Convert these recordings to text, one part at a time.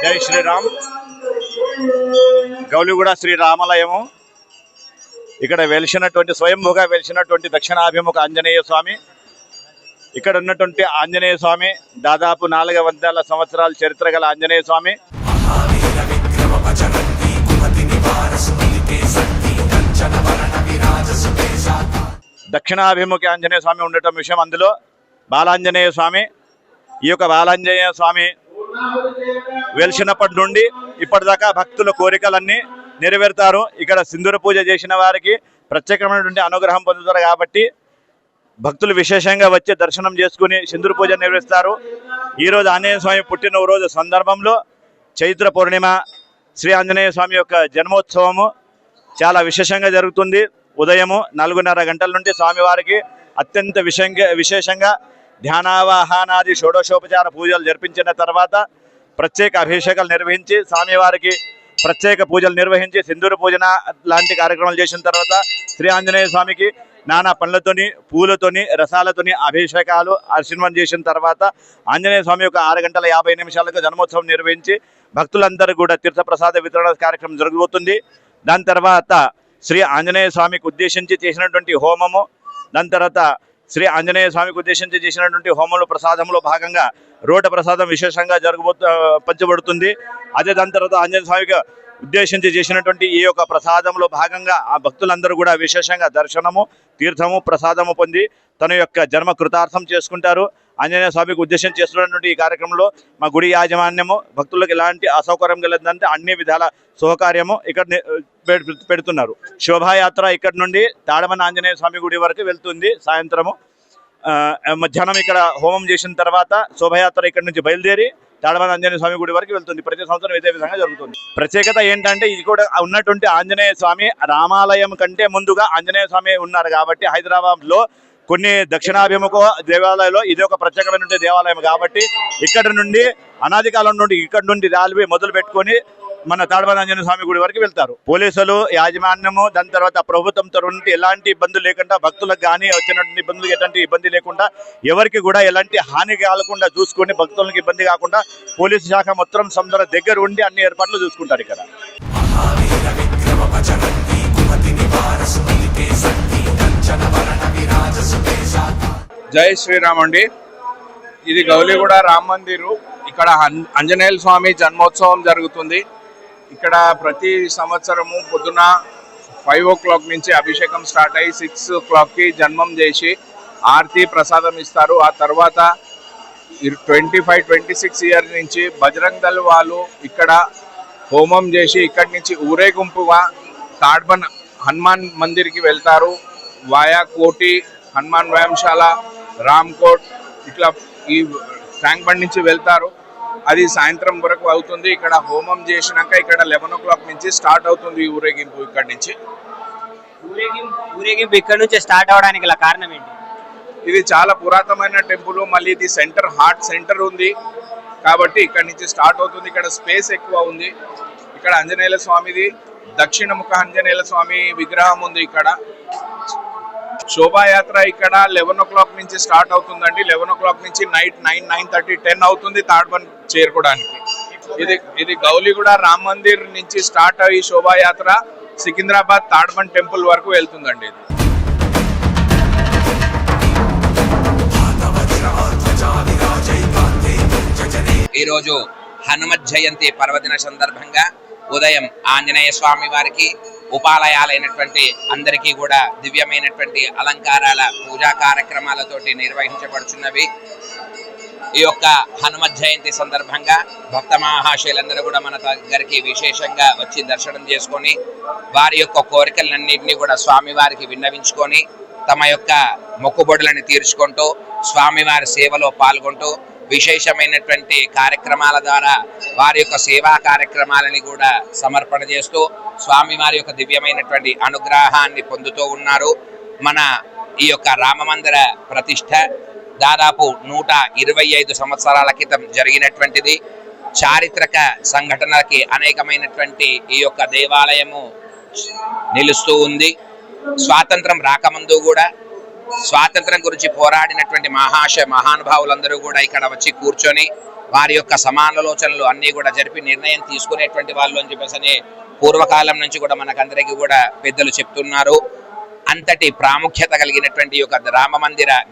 జై శ్రీరామ్. గౌలిగూడ శ్రీరామాలయము ఇక్కడ వెలిసినటువంటి స్వయంభూగా వెలిసినటువంటి దక్షిణాభిముఖ ఆంజనేయ స్వామి. ఇక్కడ ఉన్నటువంటి ఆంజనేయ స్వామి దాదాపు 400 సంవత్సరాల చరిత్ర గల ఆంజనేయ స్వామి. దక్షిణాభిముఖ ఆంజనేయ స్వామి ఉండటం విషయం. అందులో బాలాంజనేయ స్వామి, ఈ యొక్క బాలాంజనేయ స్వామి వెలిసినప్పటి నుండి ఇప్పటిదాకా భక్తుల కోరికలన్నీ నెరవేరుతారు. ఇక్కడ సింధూర పూజ చేసిన వారికి ప్రత్యేకమైనటువంటి అనుగ్రహం పొందుతారు కాబట్టి భక్తులు విశేషంగా వచ్చి దర్శనం చేసుకుని సింధూర పూజ నిర్వహిస్తారు. ఈరోజు ఆంజనేయ స్వామి పుట్టినరోజు సందర్భంలో చైత్ర పూర్ణిమ శ్రీ ఆంజనేయ స్వామి యొక్క జన్మోత్సవము చాలా విశేషంగా జరుగుతుంది. ఉదయము 4:30 గంటల నుండి స్వామివారికి అత్యంత విశేషంగా ధ్యానావాహనాది షోడశోపచార పూజలు జరిపించిన తర్వాత ప్రత్యేక అభిషేకాలు నిర్వహించి స్వామివారికి ప్రత్యేక పూజలు నిర్వహించి సింధూర పూజన లాంటి కార్యక్రమాలు చేసిన తర్వాత శ్రీ ఆంజనేయ స్వామికి నానా పండ్లతోని పూలతోని రసాలతోని అభిషేకాలు ఆశీర్వాదం చేసిన తర్వాత ఆంజనేయ స్వామి యొక్క 6 గంటల 50 నిమిషాలకు జన్మోత్సవం నిర్వహించి భక్తులందరూ కూడా తీర్థప్రసాద వితరణ కార్యక్రమం జరగబోతుంది. దాని తర్వాత శ్రీ ఆంజనేయ స్వామికి ఉద్దేశించి చేసినటువంటి హోమము, దాని తర్వాత శ్రీ ఆంజనేయ స్వామికి ఉద్దేశించి చేసినటువంటి హోమంలో ప్రసాదంలో భాగంగా రోట ప్రసాదం విశేషంగా పంచబడుతుంది. అదే దాని తర్వాత ఆంజనేయ స్వామికి ఉద్దేశించి చేసినటువంటి ఈ యొక్క ప్రసాదంలో భాగంగా ఆ భక్తులందరూ కూడా విశేషంగా దర్శనము, తీర్థము, ప్రసాదము పొంది తన యొక్క జన్మ కృతార్థం చేసుకుంటారు. ఆంజనేయ స్వామికి ఉద్దేశించి చేస్తున్నటువంటి ఈ కార్యక్రమంలో మా గుడి యాజమాన్యము భక్తులకు ఎలాంటి అసౌకర్యం కలదంటే అన్ని విధాల సౌకర్యము ఇక్కడ పెడుతున్నారు. శోభాయాత్ర ఇక్కడ నుండి తాడమన ఆంజనేయ స్వామి గుడి వరకు వెళ్తుంది. సాయంత్రము మధ్యాహ్నం ఇక్కడ హోమం చేసిన తర్వాత శోభాయాత్ర ఇక్కడ నుంచి బయలుదేరి తాడమన ఆంజనేయ స్వామి గుడి వరకు వెళ్తుంది. ప్రతి సంవత్సరం ఇదే విధంగా జరుగుతుంది. ప్రత్యేకత ఏంటంటే ఇది కూడా ఉన్నటువంటి ఆంజనేయ స్వామి రామాలయం కంటే ముందుగా ఆంజనేయ స్వామి ఉన్నారు కాబట్టి హైదరాబాద్లో కొన్ని దక్షిణాభిముఖ దేవాలయాల్లో ఇది ఒక ప్రత్యేకమైనటువంటి దేవాలయం కాబట్టి ఇక్కడ నుండి అనాది కాలం నుండి ఇక్కడ నుండి రైల్వే మొదలు పెట్టుకొని మన తాడమన ఆంజనేయ స్వామి గుడి వరకు వెళ్తారు. పోలీసులు, యాజమాన్యము, దాని తర్వాత ప్రభుత్వం తరఫు ఎలాంటి ఇబ్బందులు లేకుండా భక్తులకు కానీ వచ్చినటువంటి ఇబ్బందులు ఎలాంటి ఇబ్బంది లేకుండా ఎవరికి కూడా ఎలాంటి హాని కాకుండా చూసుకొని భక్తులకు ఇబ్బంది కాకుండా పోలీసు శాఖ మొత్తం సముద్ర దగ్గర ఉండి అన్ని ఏర్పాట్లు చూసుకుంటారు. ఇక్కడ జై శ్రీరామ్ అండి. ఇది గౌలిగూడ రామ్ మందిరు. ఇక్కడ ఆంజనేయ స్వామి జన్మోత్సవం జరుగుతుంది. ఇక్కడ ప్రతి సంవత్సరము పొద్దున 5 o'clock నుంచి అభిషేకం స్టార్ట్ అయ్యి 6 o'clockకి జన్మం చేసి ఆరతి ప్రసాదం ఇస్తారు. ఆ తర్వాత 25-26 ఇయర్స్ నుంచి బజరంగ్ దళ్ వాళ్ళు ఇక్కడ హోమం చేసి ఇక్కడి నుంచి ఊరేగింపుగా తాడ్బన్ హనుమాన్ మందిర్కి వెళ్తారు. వాయా కోటి, హనుమాన్ వ్యాయామశాల, రామ్కోట్ ఇట్లా ఈ ట్యాంక్ బండ్ నుంచి వెళ్తారు. అది సాయంత్రం వరకు అవుతుంది. ఇక్కడ హోమం చేసినాక ఇక్కడ 11 o'clock నుంచి స్టార్ట్ అవుతుంది ఈ ఊరేగింపు. ఇక్కడ నుంచి ఊరేగింపు ఇక్కడ నుంచి స్టార్ట్ అవడానికి కారణం ఏంటి? ఇది చాలా పురాతనమైన టెంపుల్, మళ్ళీ ఇది సెంటర్, హార్ట్ సెంటర్ ఉంది కాబట్టి ఇక్కడ నుంచి స్టార్ట్ అవుతుంది. ఇక్కడ స్పేస్ ఎక్కువ ఉంది. ఇక్కడ ఆంజనేయ స్వామిది దక్షిణముఖ ఆంజనేయ స్వామి విగ్రహం ఉంది. ఇక్కడ శోభాయాత్ర ఇక్కడ 11 o'clock నుంచి స్టార్ట్ అవుతుందండి. 11 o'clock నుంచి నైట్ 9-9:30, 10 అవుతుంది తాడ్బన్ చేరుకోవడానికి. ఇది గౌలిగూడ రామ్ మందిర్ నుంచి స్టార్ట్ అయ్యి శోభాయాత్ర సికింద్రాబాద్ తాడ్బన్ టెంపుల్ వరకు వెళ్తుందండి. ఈరోజు హనుమత్ జయంతి పర్వదిన సందర్భంగా ఉదయం ఆంజనేయ స్వామి వారికి ఉపాలయాలైనటువంటి అందరికీ కూడా దివ్యమైనటువంటి అలంకారాల పూజా కార్యక్రమాలతోటి నిర్వహించబడుచున్నవి. ఈ యొక్క హనుమత్ జయంతి సందర్భంగా భక్త మహాశయులందరూ కూడా మన దగ్గరికి విశేషంగా వచ్చి దర్శనం చేసుకొని వారి యొక్క కోరికలన్నింటినీ కూడా స్వామివారికి విన్నవించుకొని తమ యొక్క మొక్కుబడులను తీర్చుకుంటూ స్వామివారి సేవలో పాల్గొంటూ విశేషమైనటువంటి కార్యక్రమాల ద్వారా వారి యొక్క సేవా కార్యక్రమాలని కూడా సమర్పణ చేస్తూ స్వామివారి యొక్క దివ్యమైనటువంటి అనుగ్రహాన్ని పొందుతూ ఉన్నారు. మన ఈ యొక్క రామమందిర ప్రతిష్ట దాదాపు 125 సంవత్సరాల క్రితం జరిగినటువంటిది. చారిత్రక సంఘటనలకి అనేకమైనటువంటి ఈ యొక్క దేవాలయము నిలుస్తూ ఉంది. స్వాతంత్రం రాకముందు కూడా స్వాతంత్రం గురించి పోరాడినటువంటి మహానుభావులందరూ కూడా ఇక్కడ వచ్చి కూర్చొని వారి యొక్క సమాలోచనలు అన్నీ కూడా జరిపి నిర్ణయం తీసుకునేటువంటి వాళ్ళు అని చెప్పేసి పూర్వకాలం నుంచి కూడా మనకందరికీ కూడా పెద్దలు చెప్తున్నారు. అంతటి ప్రాముఖ్యత కలిగినటువంటి యొక్క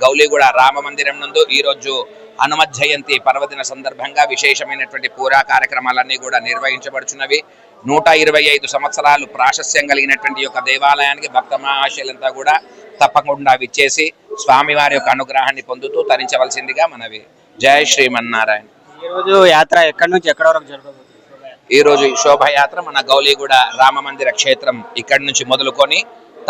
గౌలిగూడ రామ మందిరం నందు ఈరోజు హనుమత్ జయంతి పర్వదిన సందర్భంగా విశేషమైనటువంటి పూరా కార్యక్రమాలన్నీ కూడా నిర్వహించబడుచున్నవి. 125 సంవత్సరాలు ప్రాశస్త్యం కలిగినటువంటి యొక్క దేవాలయానికి భక్త మహాశయులంతా కూడా తప్పకుండా విచ్చేసి స్వామివారి యొక్క అనుగ్రహాన్ని పొందుతూ తరించవలసిందిగా మనవి. జై శ్రీమన్నారాయణ. ఈ రోజు యాత్ర ఎక్కడి నుంచి ఎక్కడి వరకు జరగబోతుంది? ఈ రోజు శోభయాత్ర మన గౌలిగూడ రామ మందిర క్షేత్రం ఇక్కడి నుంచి మొదలుకొని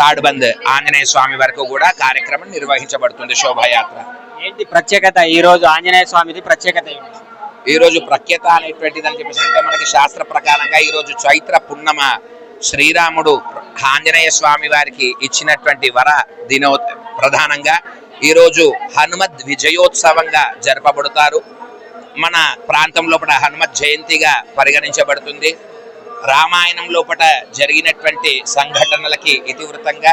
తాడ్బంద్ ఆంజనేయ స్వామి వరకు కూడా కార్యక్రమం నిర్వహించబడుతుంది. శోభయాత్ర ఏంటి ప్రత్యేకత? ఈ రోజు ఆంజనేయ స్వామిది ప్రత్యేకత ఏంటి? ఈ రోజు ప్రఖ్యాత అనేటువంటిది అని చెప్పేసి అంటే మనకి శాస్త్ర ప్రకారంగా ఈ రోజు చైత్ర పున్నమ శ్రీరాముడు ఆంజనేయ స్వామి వారికి ఇచ్చినటువంటి ప్రధానంగా ఈ రోజు హనుమద్ విజయోత్సవంగా జరపబడతారు. మన ప్రాంతం లోపల హనుమత్ జయంతిగా పరిగణించబడుతుంది. రామాయణం లోపల జరిగినటువంటి సంఘటనలకి ఇతివృత్తంగా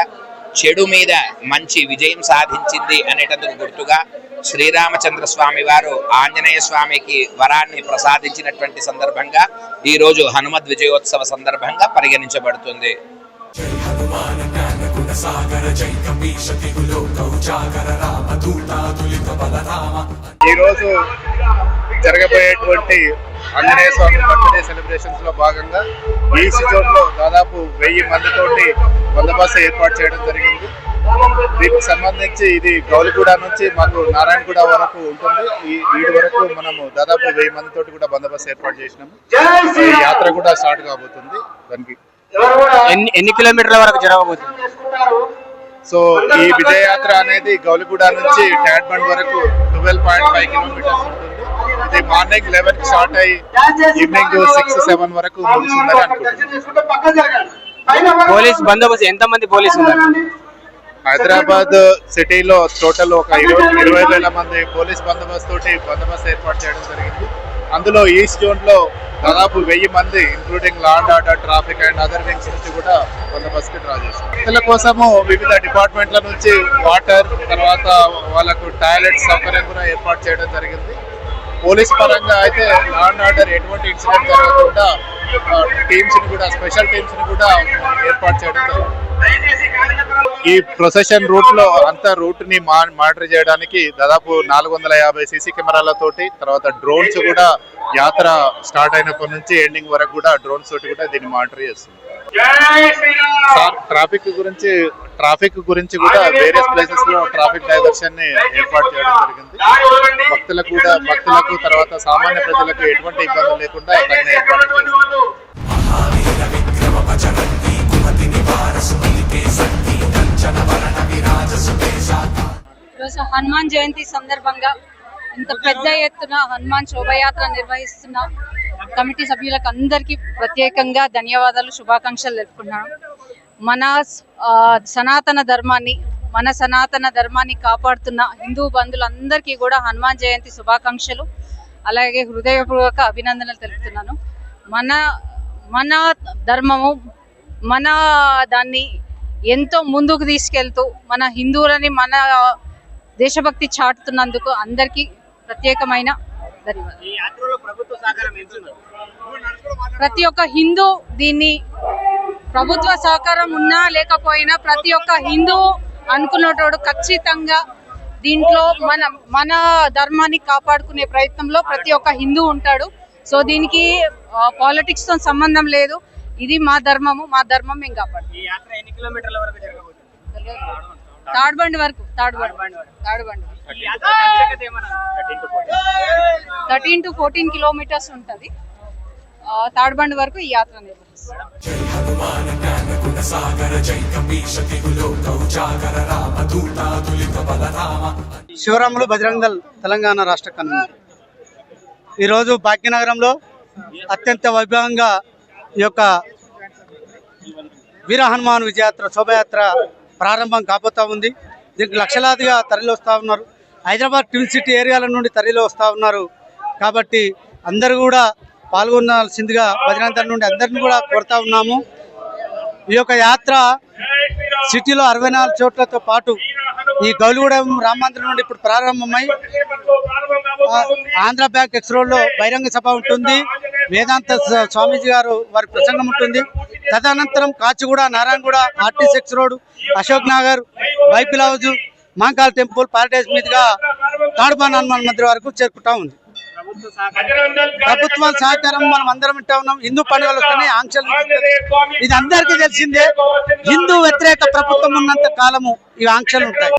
చెడు మీద మంచి విజయం సాధించింది అనేటందుకు గుర్తుగా శ్రీరామచంద్ర స్వామి వారు ఆంజనేయ స్వామికి వరాన్ని ప్రసాదించినటువంటి సందర్భంగా ఈ రోజు హనుమద్ విజయోత్సవ సందర్భంగా పరిగణించబడుతుంది. ఈ రోజు జరగబోయేటువంటి ఆంజనేయ స్వామి బర్త్డే సెలబ్రేషన్స్ లో భాగంగా ఈస్ట్ జోన్ లో దాదాపు 1000 మందితోటి బందోబస్తు ఏర్పాటు చేయడం జరిగింది. దీనికి సంబంధించి ఇది గౌలిగూడ నుంచి మాకు నారాయణగూడ వరకు ఉంటుంది. వీడి వరకు మనము దాదాపు 1000 మందితోటి కూడా బందోబస్తు ఏర్పాటు చేసినాము. ఈ యాత్ర కూడా స్టార్ట్ కాబోతుంది. దానికి ఎన్ని కిలోమీటర్ల వరకు జరగబోతుంది? సో ఈ విజయయాత్ర అనేది గౌలిగూడ నుంచి టాడ్బండ్ వరకు 12.5 కిలోమీటర్స్ ఉంటుంది. ఇది మార్నింగ్ 11 కి స్టార్ట్ అయ్యి ఈవినింగ్ 6-7 వరకు ముగుస్తుందని అనుకుంటున్నాను. పోలీస్ బందోబస్తు ఎంతమంది పోలీసు ఉన్నారు? హైదరాబాద్ సిటీలో టోటల్ ఒక 20,000 మంది పోలీస్ బందోబస్తు ఏర్పాటు చేయడం జరిగింది. అందులో ఈస్ట్ జోన్ లో దాదాపు 1000 మంది including law and order, traffic and other wings నుంచి కూడా బందోబస్తుకి డ్రా చేశారు. భక్తుల కోసము వివిధ డిపార్ట్మెంట్ల నుంచి వాటర్, తర్వాత వాళ్ళకు టాయిలెట్ సౌకర్యం కూడా ఏర్పాటు చేయడం జరిగింది. పోలీస్ పరంగా అయితే లా అండ్ ఆర్డర్ ఎటువంటి ఇన్సిడెంట్ జరగకుండా టీమ్స్ ని కూడా, స్పెషల్ టీమ్స్ ని కూడా ఏర్పాటు చేయడం జరిగింది. ఈ ప్రొసెషన్ రూట్ లో అంత రూట్ ని మానిటర్ చేయడానికి దాదాపు 450 సీసీ కెమెరాలతోటి, తర్వాత డ్రోన్స్ కూడా యాత్ర స్టార్ట్ అయినప్పటి నుంచి ఎండింగ్ వరకు కూడా డ్రోన్స్ తోటి కూడా దీన్ని మానిటర్ చేస్తుంది. ట్రాఫిక్ గురించి కూడా వేరియస్ ప్లేసెస్ లో ట్రాఫిక్ డైవర్షన్ ని ఏర్పాటు చేయడం జరిగింది. భక్తులకు తర్వాత సామాన్య ప్రజలకు ఎటువంటి ఇబ్బంది లేకుండా తగిన ఏర్పాటు చేస్తారు. ఈరోజు హనుమాన్ జయంతి సందర్భంగా ఇంత పెద్ద ఎత్తున హనుమాన్ శోభయాత్ర నిర్వహిస్తున్న కమిటీ సభ్యులకు అందరికీ ప్రత్యేకంగా ధన్యవాదాలు, శుభాకాంక్షలు తెలుపుకున్నాను. మన సనాతన ధర్మాన్ని కాపాడుతున్న హిందూ బంధువులందరికీ కూడా హనుమాన్ జయంతి శుభాకాంక్షలు, అలాగే హృదయపూర్వక అభినందనలు తెలుపుతున్నాను. మన ధర్మము మన దాన్ని ఎంతో ముందుకు తీసుకెళ్తూ మన హిందువులని, మన దేశభక్తి చాటుతున్నందుకు అందరికీ ప్రత్యేకమైన ధన్యవాదాలు. ప్రతి ఒక్క హిందూ దీన్ని, ప్రభుత్వ సహకారం ఉన్నా లేకపోయినా ప్రతి ఒక్క హిందూ అనుకున్నటోడు ఖచ్చితంగా దీంట్లో మన ధర్మాన్ని కాపాడుకునే ప్రయత్నంలో ప్రతి ఒక్క హిందూ ఉంటాడు. సో దీనికి పాలిటిక్స్ తో సంబంధం లేదు. ఇది మా ధర్మం మేము కాపాడుతాం. తాడ్బండ్ వరకు 13 to 14 కిలోమీటర్స్ ఉంటుంది. తాడ్బండ్ వరకు ఈ యాత్ర నిర్వహిస్తాం. శివరాములు బజరంగ్ దళ్ తెలంగాణ రాష్ట్ర కన్వీనర్. ఈరోజు భాగ్యనగరంలో అత్యంత వైభవంగా ఈ యొక్క వీర హనుమాన్ విజయాత్ర శోభయాత్ర ప్రారంభం కాబోతా ఉంది. దీనికి లక్షలాదిగా తరలి వస్తూ ఉన్నారు. హైదరాబాద్ ట్విన్ సిటీ ఏరియాల నుండి తరలి వస్తూ ఉన్నారు. కాబట్టి అందరూ కూడా పాల్గొనాల్సిందిగా బజరంగ్ దళ్ నుండి అందరిని కూడా కోరుతా ఉన్నాము. ఈ యొక్క యాత్ర సిటీలో 64 చోట్లతో పాటు ఈ గౌలిగూడెం రామ మందిరం నుండి ఇప్పుడు ప్రారంభమై ఆంధ్ర బ్యాంక్ ఎక్స్ రోడ్ లో బహిరంగ సభ ఉంటుంది. వేదాంత స్వామీజీ గారు వారి ప్రసంగం ఉంటుంది. తదనంతరం Kachiguda, Narayanaguda, RTC X road, Ashok Nagar, Bible House, Mankal temple, Paradise మీదుగా తాడ్బాన్ హనుమాన్ మందిర్ వరకు చేరుకుంటా ఉంది. ప్రభుత్వం సహకారం మనం అందరం వింటా ఉన్నాం. హిందూ పండుగలు వస్తున్నాయి, ఆంక్షలు, ఇది అందరికీ తెలిసిందే. హిందూ వ్యతిరేక ప్రభుత్వం ఉన్నంత కాలము ఈ ఆంక్షలు ఉంటాయి.